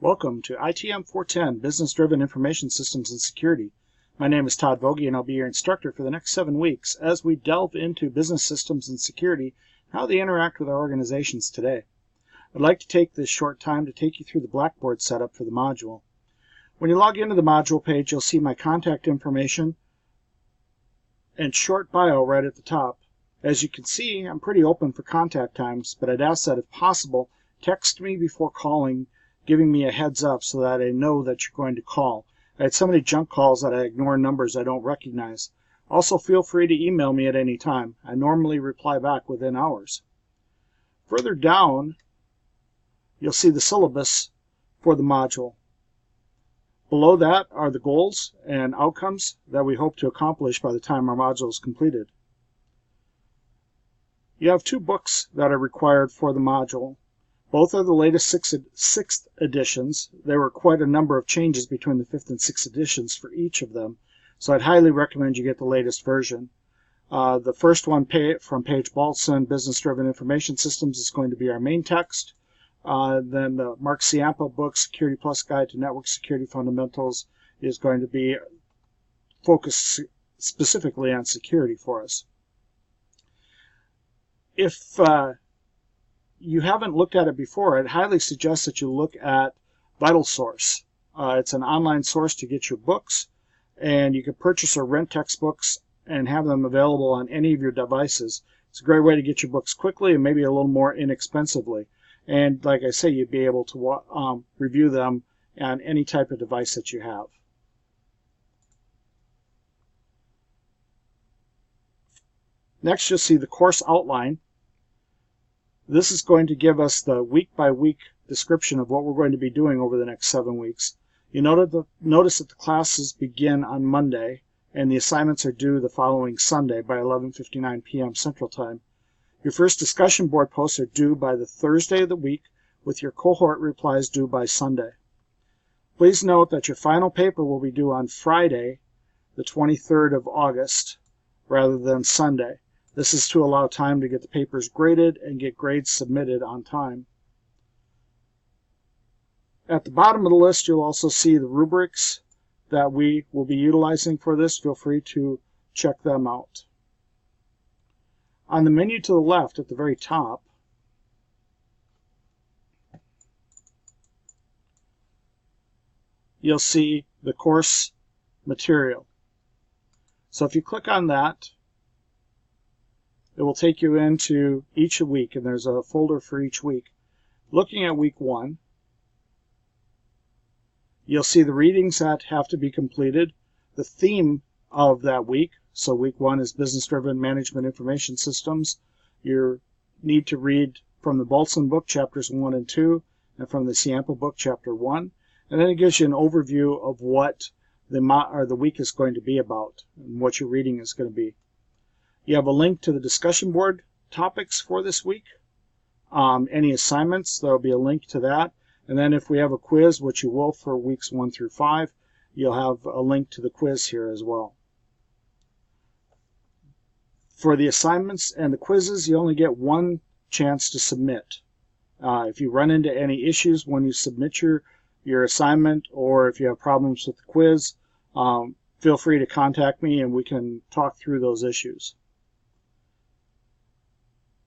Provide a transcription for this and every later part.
Welcome to ITM-410, Business-Driven Information Systems and Security. My name is Todd Vogie, and I'll be your instructor for the next 7 weeks as we delve into business systems and security and how they interact with our organizations today. I'd like to take this short time to take you through the Blackboard setup for the module. When you log into the module page, you'll see my contact information and short bio right at the top. As you can see, I'm pretty open for contact times, but I'd ask that if possible, text me before calling, giving me a heads up so that I know that you're going to call. I had so many junk calls that I ignore numbers I don't recognize. Also, feel free to email me at any time. I normally reply back within hours. Further down, you'll see the syllabus for the module. Below that are the goals and outcomes that we hope to accomplish by the time our module is completed. You have 2 books that are required for the module. Both are the latest 6th editions. There were quite a number of changes between the 5th and 6th editions for each of them, so I'd highly recommend you get the latest version. The first one from Paige Baltzan, Business-Driven Information Systems, is going to be our main text. Then the Mark Ciampa book, Security Plus Guide to Network Security Fundamentals, is going to be focused specifically on security for us. If you haven't looked at it before, I'd highly suggest that you look at VitalSource. It's an online source to get your books, and you can purchase or rent textbooks and have them available on any of your devices. It's a great way to get your books quickly and maybe a little more inexpensively. And like I say, you'd be able to review them on any type of device that you have. Next, you'll see the course outline. This is going to give us the week-by-week description of what we're going to be doing over the next 7 weeks. You notice that the classes begin on Monday, and the assignments are due the following Sunday by 11:59 p.m. Central Time. Your first discussion board posts are due by the Thursday of the week, with your cohort replies due by Sunday. Please note that your final paper will be due on Friday, the 23rd of August, rather than Sunday. This is to allow time to get the papers graded and get grades submitted on time. At the bottom of the list, you'll also see the rubrics that we will be utilizing for this. Feel free to check them out. On the menu to the left at the very top, you'll see the course material. So if you click on that, it will take you into each week, and there's a folder for each week. Looking at week 1, you'll see the readings that have to be completed, the theme of that week. So week 1 is Business-Driven Management Information Systems. You need to read from the Baltzan book, chapters 1 and 2, and from the Ciampa book, chapter 1. And then it gives you an overview of what the week is going to be about and what your reading is going to be. You have a link to the discussion board topics for this week. Any assignments, there will be a link to that. And then if we have a quiz, which you will for weeks 1 through 5, you'll have a link to the quiz here as well. For the assignments and the quizzes, you only get 1 chance to submit. If you run into any issues when you submit your assignment, or if you have problems with the quiz, feel free to contact me and we can talk through those issues.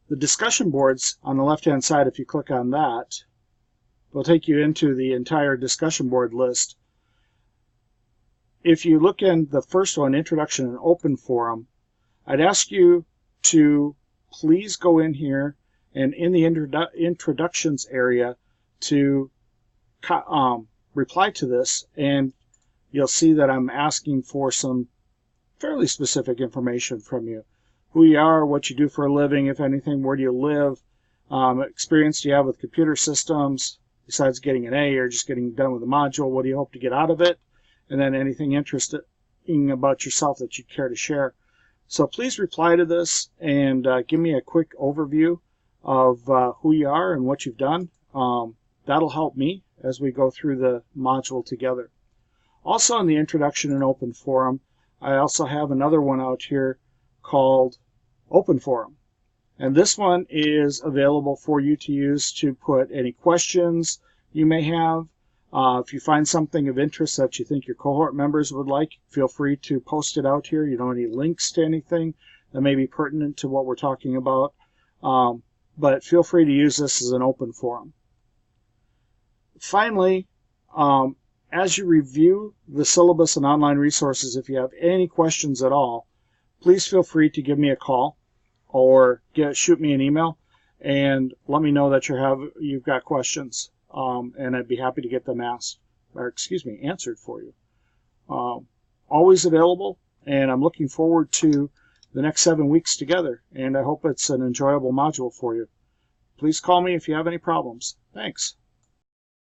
The discussion boards on the left-hand side, if you click on that, will take you into the entire discussion board list. If you look in the first one, Introduction and Open Forum, I'd ask you to please go in here and in the introductions area to reply to this, and you'll see that I'm asking for some fairly specific information from you. Who you are, what you do for a living, if anything, where do you live, experience do you have with computer systems, besides getting an A or just getting done with the module, what do you hope to get out of it, and then anything interesting about yourself that you'd care to share. So please reply to this and give me a quick overview of who you are and what you've done. That'll help me as we go through the module together. Also in the Introduction and Open Forum, I also have another one out here called Open Forum. And this one is available for you to use to put any questions you may have, If you find something of interest that you think your cohort members would like, feel free to post it out here. You know, any links to anything that may be pertinent to what we're talking about. But feel free to use this as an open forum. Finally, as you review the syllabus and online resources, if you have any questions at all, please feel free to give me a call or shoot me an email and let me know that you've got questions, and I'd be happy to get them answered for you. Always available, and I'm looking forward to the next 7 weeks together, and I hope it's an enjoyable module for you. Please call me if you have any problems. Thanks.